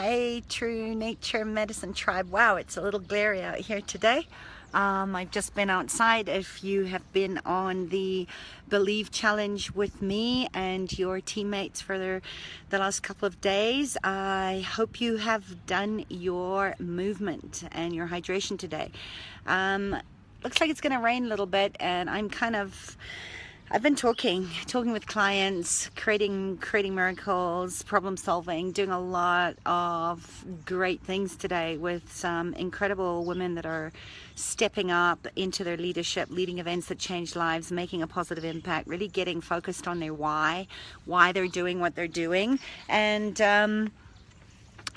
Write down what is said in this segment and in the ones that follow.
Hey, True Nature Medicine Tribe. Wow, it's a little glary out here today. I've just been outside. If you have been on the Believe Challenge with me and your teammates for the last couple of days, I hope you have done your movement and your hydration today. Looks like it's going to rain a little bit, and I've been talking with clients, creating miracles, problem solving, doing a lot of great things today with some incredible women that are stepping up into their leadership, leading events that change lives, making a positive impact, really getting focused on their why they're doing what they're doing. And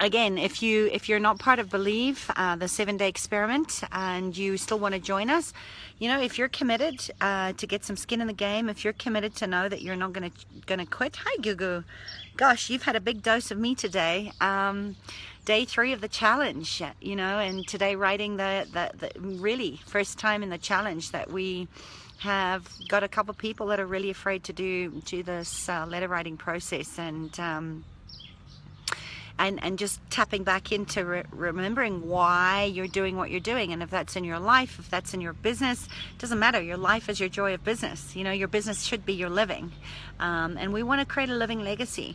again, if you're not part of Believe, the 7-day experiment, and you still want to join us, if you're committed to get some skin in the game, if you're committed to know that you're not gonna quit. Hi, Gugu. Gosh, you've had a big dose of me today. Day 3 of the challenge, and today writing the really first time in the challenge that we have got a couple people that are really afraid to do this letter writing process, and just tapping back into remembering why you're doing what you're doing. And if that's in your life, if that's in your business, it doesn't matter. Your life is your joy of business. Your business should be your living, and we want to create a living legacy.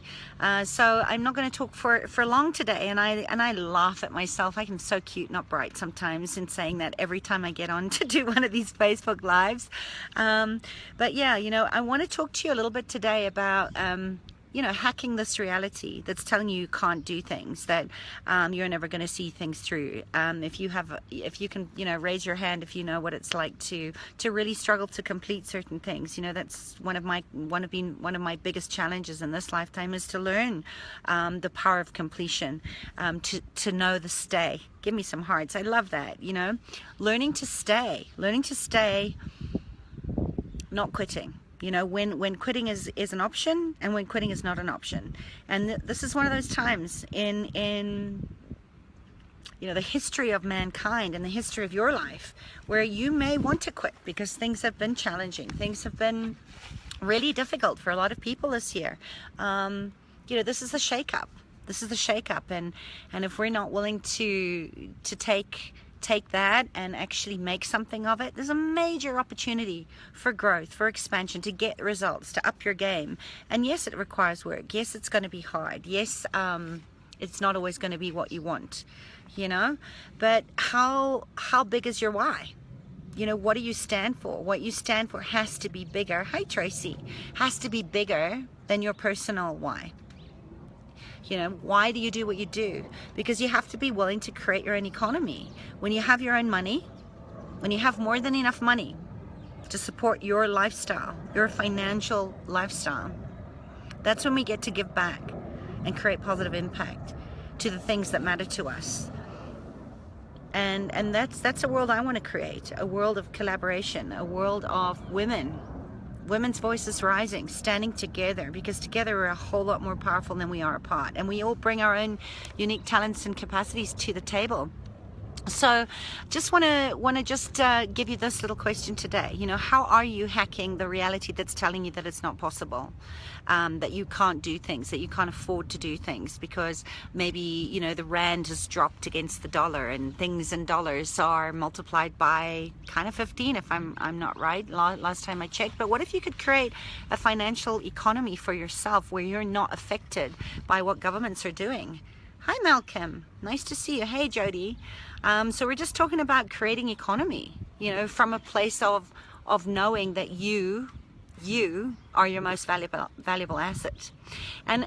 So I'm not going to talk for long today, and I laugh at myself. I'm so cute, not bright sometimes, in saying that every time I get on to do one of these Facebook lives. But yeah, I want to talk to you a little bit today about hacking this reality that's telling you can't do things, that you're never going to see things through. If you can, raise your hand if you know what it's like to really struggle to complete certain things. That's one of my biggest challenges in this lifetime, is to learn the power of completion, to know the stay. Give me some hearts. I love that. Learning to stay, not quitting. When quitting is an option, and when quitting is not an option. And this is one of those times in the history of mankind and the history of your life where you may want to quit because things have been challenging. Things have been really difficult for a lot of people this year. This is a shake-up. This is the shake-up. And if we're not willing to take that and actually make something of it, there's a major opportunity for growth, for expansion, to get results, to up your game. And yes, it requires work. Yes, it's going to be hard. Yes, it's not always going to be what you want, but how big is your why? What do you stand for? What you stand for has to be bigger. Hi, Tracy. Has to be bigger than your personal why. Why do you do what you do? Because you have to be willing to create your own economy. When you have your own money, when you have more than enough money to support your lifestyle, your financial lifestyle, that's when we get to give back and create positive impact to the things that matter to us. And that's a world I want to create, a world of collaboration, a world of women's voices rising, standing together, because together we're a whole lot more powerful than we are apart, and we all bring our own unique talents and capacities to the table. So just want to give you this little question today. How are you hacking the reality that's telling you that it's not possible, that you can't do things, that you can't afford to do things because maybe the rand has dropped against the dollar, and things in dollars are multiplied by kind of 15 if I'm not right, last time I checked. But what if you could create a financial economy for yourself where you're not affected by what governments are doing? Hi, Malcolm. Nice to see you. Hey, Jody. So we're just talking about creating economy, from a place of knowing that you are your most valuable asset. And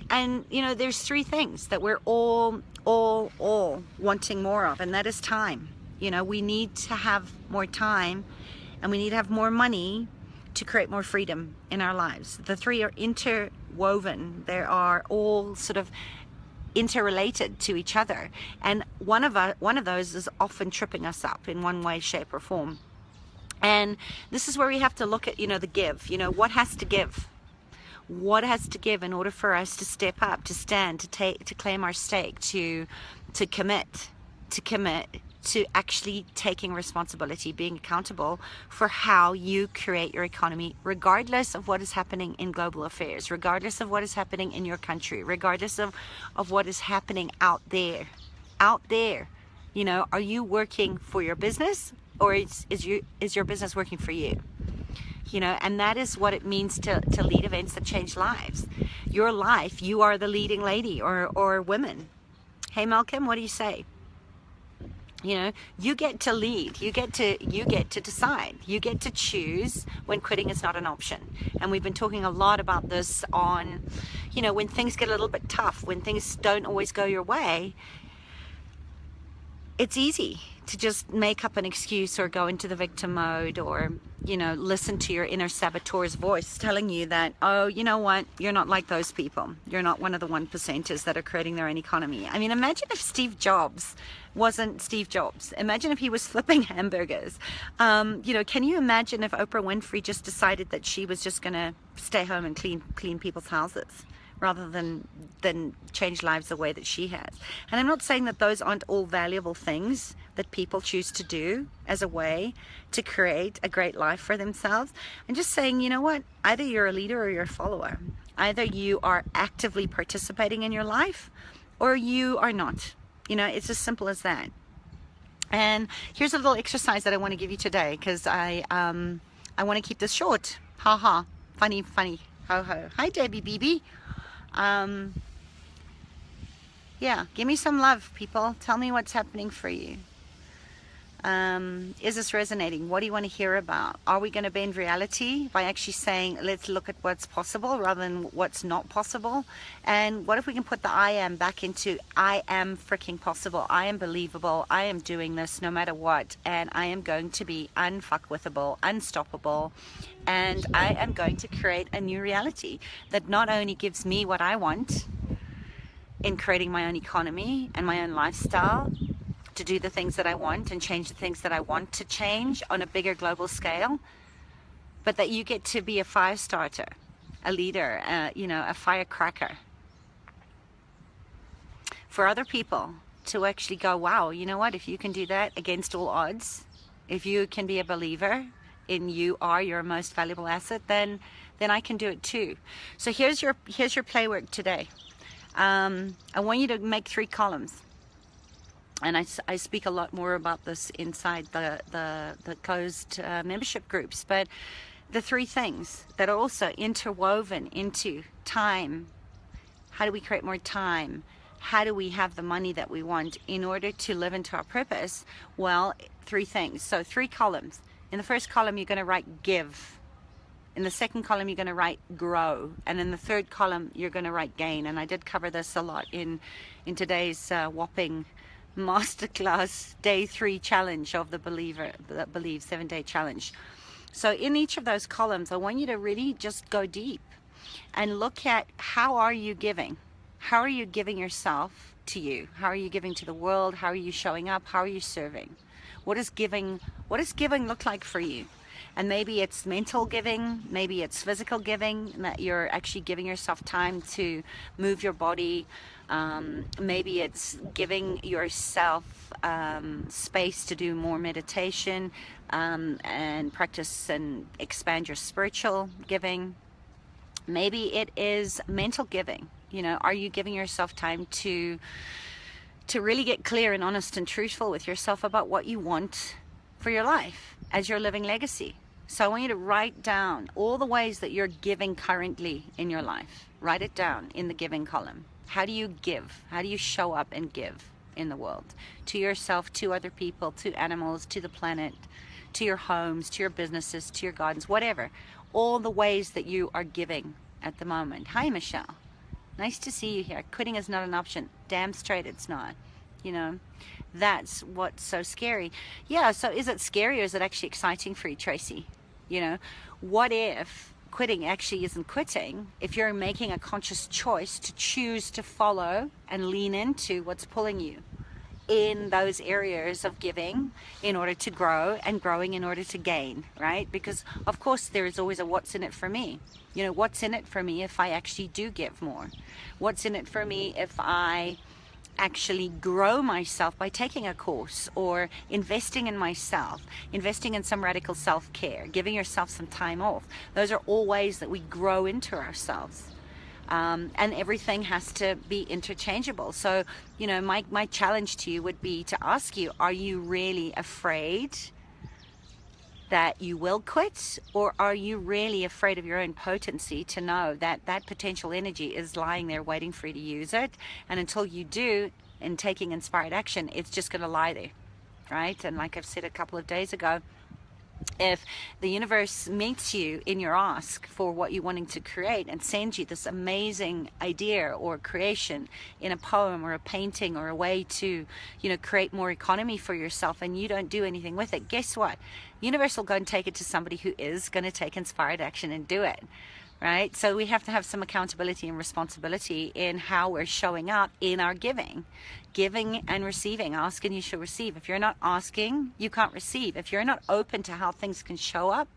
there's 3 things that we're all wanting more of, and that is time. We need to have more time, and we need to have more money to create more freedom in our lives. The 3 are interwoven. They are all sort of interrelated to each other, and one of those is often tripping us up in one way, shape, or form. And this is where we have to look at the give. What has to give? What has to give in order for us to step up, to stand, to claim our stake, to commit to actually taking responsibility, being accountable for how you create your economy, regardless of what is happening in global affairs, regardless of what is happening in your country, regardless of what is happening out there. Out there, you know, are you working for your business, or is your business working for you? You know, and that is what it means to lead events that change lives. Your life, you are the leading lady or woman. Hey Malcolm, what do you say? You know, you get to lead, you get to decide, you get to choose when quitting is not an option. And we've been talking a lot about this on, you know, when things get a little bit tough, when things don't always go your way, it's easy to just make up an excuse or go into the victim mode, or, you know, listen to your inner saboteur's voice telling you that, oh, you know what, you're not like those people. You're not one of the 1%ers that are creating their own economy. I mean, imagine if Steve Jobs wasn't Steve Jobs. Imagine if he was flipping hamburgers. You know, can you imagine if Oprah Winfrey just decided that she was just going to stay home and clean people's houses, rather than change lives the way that she has? And I'm not saying that those aren't all valuable things that people choose to do as a way to create a great life for themselves. I'm just saying, you know what, either you're a leader or you're a follower. Either you are actively participating in your life or you are not. You know, it's as simple as that. And here's a little exercise that I want to give you today, because I want to keep this short. Ha ha, funny, ho ho. Hi Debbie BB. Yeah, give me some love, people. Tell me what's happening for you. Is this resonating? What do you want to hear about? Are we going to bend reality by actually saying, let's look at what's possible rather than what's not possible? And what if we can put the I am back into, I am freaking possible. I am believable. I am doing this no matter what. And I am going to be unfuckwithable, unstoppable. And I am going to create a new reality that not only gives me what I want in creating my own economy and my own lifestyle, to do the things that I want and change the things that I want to change on a bigger global scale, but that you get to be a fire starter, a leader, you know, a firecracker for other people to actually go, wow, you know what, if you can do that against all odds, if you can be a believer in you are your most valuable asset, then I can do it too. So here's your play work today. I want you to make 3 columns. And I speak a lot more about this inside the closed membership groups. But the 3 things that are also interwoven into time. How do we create more time? How do we have the money that we want in order to live into our purpose? Well, 3 things. So 3 columns. In the first column, you're going to write give. In the second column, you're going to write grow. And in the third column, you're going to write gain. And I did cover this a lot in today's whopping masterclass day 3 challenge of the Believe 7-day challenge. So in each of those columns, I want you to really just go deep and look at, how are you giving? How are you giving yourself to you? How are you giving to the world? How are you showing up? How are you serving? What does giving look like for you? And maybe it's mental giving, maybe it's physical giving, that you're actually giving yourself time to move your body. Maybe it's giving yourself space to do more meditation and practice and expand your spiritual giving. Maybe it is mental giving. You know, are you giving yourself time to really get clear and honest and truthful with yourself about what you want for your life as your living legacy? So I want you to write down all the ways that you're giving currently in your life. Write it down in the giving column. How do you give? How do you show up and give in the world? To yourself, to other people, to animals, to the planet, to your homes, to your businesses, to your gardens, whatever. All the ways that you are giving at the moment. Hi, Michelle. Nice to see you here. Quitting is not an option. Damn straight it's not. You know, that's what's so scary. Yeah, so is it scary or is it actually exciting for you, Tracy? You know, what if quitting actually isn't quitting, if you're making a conscious choice to choose to follow and lean into what's pulling you in those areas of giving in order to grow, and growing in order to gain, right? Because of course there is always a what's in it for me. You know, what's in it for me if I actually do give more? What's in it for me if I actually grow myself by taking a course or investing in myself, investing in some radical self-care, giving yourself some time off. Those are all ways that we grow into ourselves. And everything has to be interchangeable. So, you know, my challenge to you would be to ask you, are you really afraid that you will quit, or are you really afraid of your own potency to know that that potential energy is lying there waiting for you to use it, and until you do, in taking inspired action, it's just going to lie there, right? And like I've said a couple of days ago, if the universe meets you in your ask for what you're wanting to create and sends you this amazing idea or creation in a poem or a painting or a way to, you know, create more economy for yourself, and you don't do anything with it, guess what? Universe will go and take it to somebody who is going to take inspired action and do it. Right? So we have to have some accountability and responsibility in how we're showing up in our giving and receiving. Ask and you shall receive. If you're not asking, you can't receive. If you're not open to how things can show up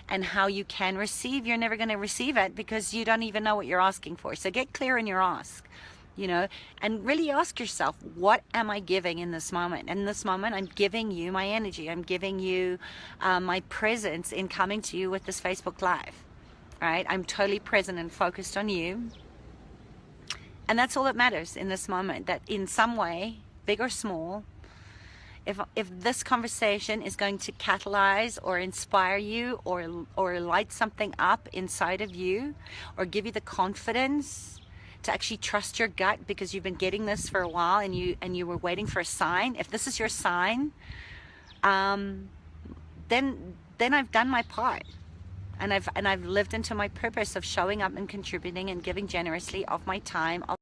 and how you can receive, you're never going to receive it, because you don't even know what you're asking for. So get clear in your ask, you know, and really ask yourself, what am I giving in this moment? In this moment, I'm giving you my energy. I'm giving you my presence in coming to you with this Facebook Live. Right? I'm totally present and focused on you. And that's all that matters in this moment, that in some way, big or small, if this conversation is going to catalyze or inspire you or light something up inside of you, or give you the confidence to actually trust your gut, because you've been getting this for a while and you were waiting for a sign. If this is your sign, then I've done my part. And I've lived into my purpose of showing up and contributing and giving generously of my time, of